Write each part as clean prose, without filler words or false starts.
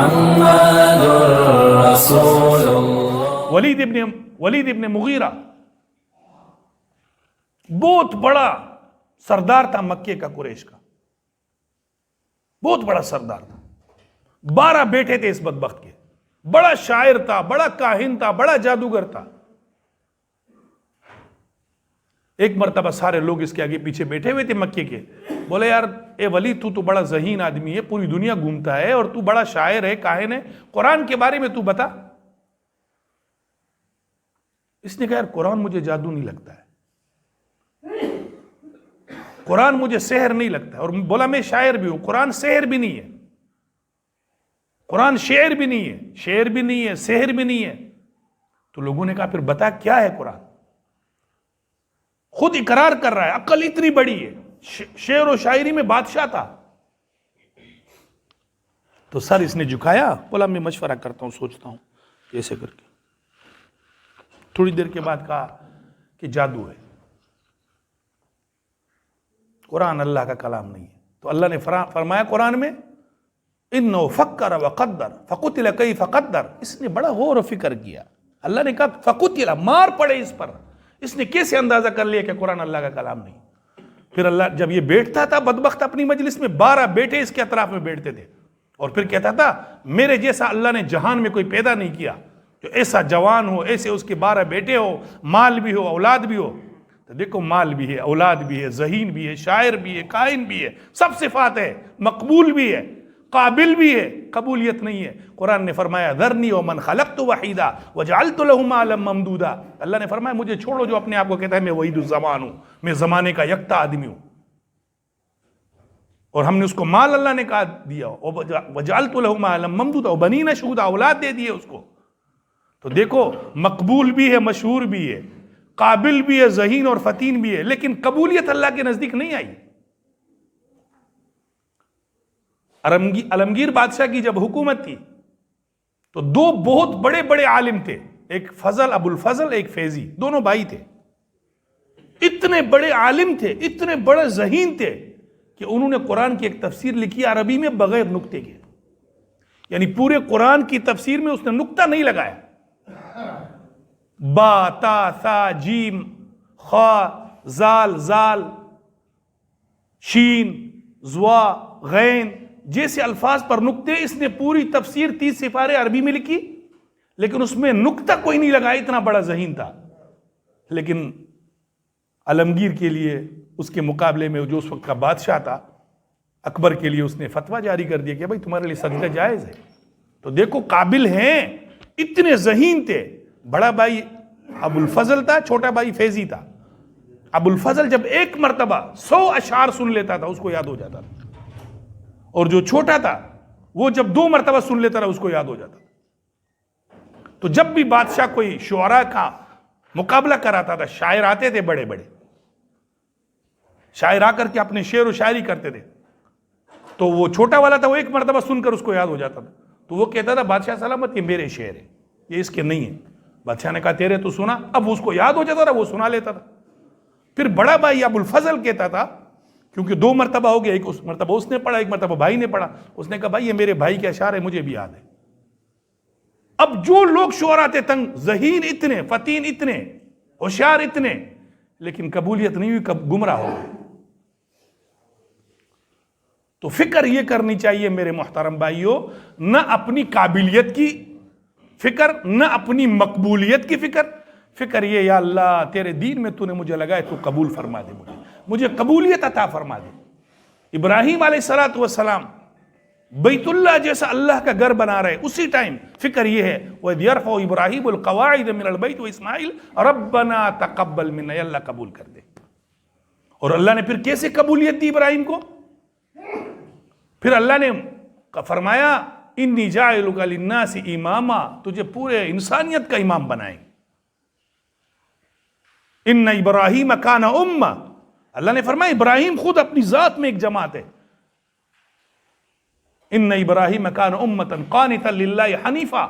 محمد رسول اللہ۔ ولید ابن مغیرہ بہت بڑا سردار تھا مکے کا، قریش کا بہت بڑا سردار تھا، 12 بیٹے تھے اس بدبخت کے، بڑا شاعر تھا، بڑا کاہن تھا، بڑا جادوگر تھا۔ ایک مرتبہ سارے لوگ اس کے آگے پیچھے بیٹھے ہوئے تھے مکے کے، بولے یار اے ولی تو بڑا ذہین آدمی ہے، پوری دنیا گھومتا ہے اور تو بڑا شاعر ہے، کاہن ہے، قرآن کے بارے میں تو بتا۔ اس نے کہا یار قرآن مجھے جادو نہیں لگتا ہے، قرآن مجھے سحر نہیں لگتا ہے، اور بولا میں شاعر بھی ہوں، قرآن سحر بھی نہیں ہے، قرآن شعر بھی نہیں ہے، شعر بھی نہیں ہے، سحر بھی نہیں ہے۔ تو لوگوں نے کہا پھر بتا کیا ہے قرآن؟ خود اقرار کر رہا ہے، عقل اتنی بڑی ہے، شعر و شاعری میں بادشاہ تھا۔ تو سر اس نے جھکایا، بولا میں مشورہ کرتا ہوں، سوچتا ہوں کیسے کر کے۔ تھوڑی دیر کے بعد کہا کہ جادو ہے، قرآن اللہ کا کلام نہیں ہے۔ تو اللہ نے فرمایا قرآن میں انہ فکر وقدر فقتل کیف قدر، اس نے بڑا غور و فکر کیا۔ اللہ نے کہا فقتل، مار پڑے اس پر، اس نے کیسے اندازہ کر لیا کہ قرآن اللہ کا کلام نہیں؟ پھر اللہ جب یہ بیٹھتا تھا بدبخت اپنی مجلس میں، 12 بیٹے اس کے اطراف میں بیٹھتے تھے، اور پھر کہتا تھا میرے جیسا اللہ نے جہان میں کوئی پیدا نہیں کیا جو ایسا جوان ہو، ایسے اس کے 12 بیٹے ہو، مال بھی ہو، اولاد بھی ہو۔ تو دیکھو مال بھی ہے، اولاد بھی ہے، ذہین بھی ہے، شاعر بھی ہے، کائن بھی ہے، سب صفات ہے، مقبول بھی ہے، قابل بھی ہے، قبولیت نہیں ہے۔ قرآن نے فرمایا ذرنی ومن خلقت وحیدا وجعلت له مالا ممدودا، اللہ نے فرمایا مجھے چھوڑو جو اپنے آپ کو کہتا ہے میں وحید الزمان ہوں، میں زمانے کا یکتا آدمی ہوں، اور ہم نے اس کو مال اللہ نے کہا دیا، وجعلت له مالا ممدودا وبنین شہودا، اولاد دے دیے اس کو۔ تو دیکھو مقبول بھی ہے، مشہور بھی ہے، قابل بھی ہے، ذہین اور فتین بھی ہے، لیکن قبولیت اللہ کے نزدیک نہیں آئی۔ عالمگیر بادشاہ کی جب حکومت تھی تو 2 بہت بڑے بڑے عالم تھے، ایک فضل ابو الفضل، ایک فیضی، دونوں بھائی تھے، اتنے بڑے عالم تھے، اتنے بڑے ذہین تھے کہ انہوں نے قرآن کی ایک تفسیر لکھی عربی میں بغیر نقطے کے، یعنی پورے قرآن کی تفسیر میں اس نے نقطہ نہیں لگایا، با تا ثا جیم خا زال زال شین زوا غین جیسے الفاظ پر نقطے، اس نے پوری تفسیر 30 سپارے عربی میں لکھی، لیکن اس میں نقطہ کوئی نہیں لگا، اتنا بڑا ذہین تھا۔ لیکن عالمگیر کے لیے اس کے مقابلے میں جو اس وقت کا بادشاہ تھا اکبر کے لیے اس نے فتویٰ جاری کر دیا کہ بھائی تمہارے لیے سجدہ جائز ہے۔ تو دیکھو قابل ہیں، اتنے ذہین تھے۔ بڑا بھائی ابو الفضل تھا، چھوٹا بھائی فیضی تھا۔ ابو الفضل جب ایک مرتبہ 100 اشعار سن لیتا تھا اس کو یاد ہو جاتا تھا، اور جو چھوٹا تھا وہ جب 2 مرتبہ سن لیتا تھا اس کو یاد ہو جاتا تھا۔ تو جب بھی بادشاہ کوئی شعراء کا مقابلہ کراتا تھا، شاعر آتے تھے، بڑے بڑے شاعر آ کر کے اپنے شعر و شاعری کرتے تھے، تو وہ چھوٹا والا تھا وہ ایک مرتبہ سن کر اس کو یاد ہو جاتا تھا، تو وہ کہتا تھا بادشاہ سلامت یہ میرے شعر ہے، یہ اس کے نہیں ہے۔ بادشاہ نے کہا تیرے تو سنا، اب اس کو یاد ہو جاتا تھا، وہ سنا لیتا تھا۔ پھر بڑا بھائی ابو الفضل کہتا تھا، کیونکہ 2 مرتبہ ہو گیا، ایک مرتبہ اس نے پڑھا، ایک مرتبہ بھائی نے پڑھا، اس نے کہا بھائی یہ میرے بھائی کے اشعار ہے، مجھے بھی یاد ہے۔ اب جو لوگ شعراء تھے تنگ، ذہین اتنے، فتین اتنے، ہوشیار اتنے، لیکن قبولیت نہیں ہوئی، گمراہ ہو گئے۔ تو فکر یہ کرنی چاہیے میرے محترم بھائیوں، نہ اپنی قابلیت کی فکر، نہ اپنی مقبولیت کی فکر یہ یا اللہ تیرے دین میں تو نے مجھے لگائے تو قبول فرما دے، مجھے قبولیت عطا فرما دے۔ ابراہیم علیہ السلام بیت اللہ جیسا اللہ کا گھر بنا رہے، اسی ٹائم فکر یہ ہے وَإِذْ يَرْفَعُ إِبْرَاهِيمُ الْقَوَاعِدَ مِنَ الْبَيْتِ وَإِسْمَاعِيلُ رَبَّنَا تَقَبَّلْ مِنَّا، یا اللہ قبول کر دے۔ اور اللہ نے پھر کیسے قبولیت دی ابراہیم کو؟ پھر اللہ نے فرمایا انی جاعلک للناس اماما، تجھے پورے انسانیت کا امام بنائیں۔ ان ابراہیم کان امہ، اللہ نے فرمایا ابراہیم خود اپنی ذات میں ایک جماعت ہے۔ ان ابراہیم کان امۃ قانتا للہ حنیفا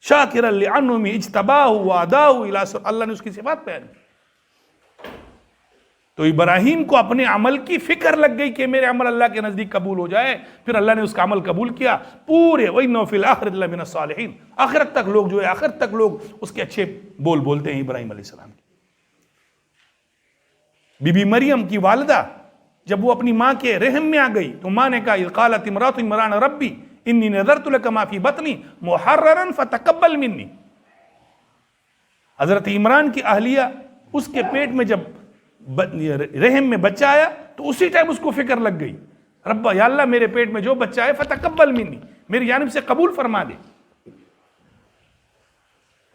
شاکرا لانعمہ اجتباہ وہداہ الی صراط، اللہ نے اس کی صفات بیان کی۔ تو ابراہیم کو اپنے عمل کی فکر لگ گئی کہ میرے عمل اللہ کے نزدیک قبول ہو جائے، پھر اللہ نے اس کا عمل قبول کیا پورے. وَإِنَّهُ فِي الْآخِرَةِ لَمِنَ الصَّالِحِينَ. آخرت تک لوگ جو ہے آخرت تک لوگ اس کے اچھے بول بولتے ہیں ابراہیم علیہ السلام کی. بی بی مریم کی والدہ جب وہ اپنی ماں کے رحم میں آ گئی تو ماں نے کہا اذ قالت امرأة عمران ربی انی نذرت لک ما فی بطنی محررا فتقبل منی. حضرت عمران کی اہلیہ اس کے پیٹ میں جب رحم میں بچہ آیا تو اسی ٹائم اس کو فکر لگ گئی، ربا یا اللہ میرے پیٹ میں جو بچہ ہے فتقبل منی، میری جانب سے قبول فرما دے.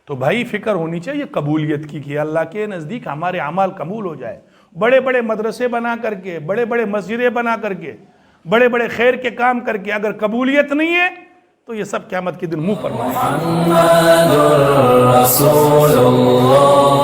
تو بھائی فکر ہونی چاہیے قبولیت کی کہ اللہ کے نزدیک ہمارے اعمال قبول ہو جائے. بڑے بڑے مدرسے بنا کر کے، بڑے بڑے مسجدیں بنا کر کے، بڑے بڑے خیر کے کام کر کے اگر قبولیت نہیں ہے تو یہ سب قیامت کے دن منہ پر مارے. محمد رسول اللہ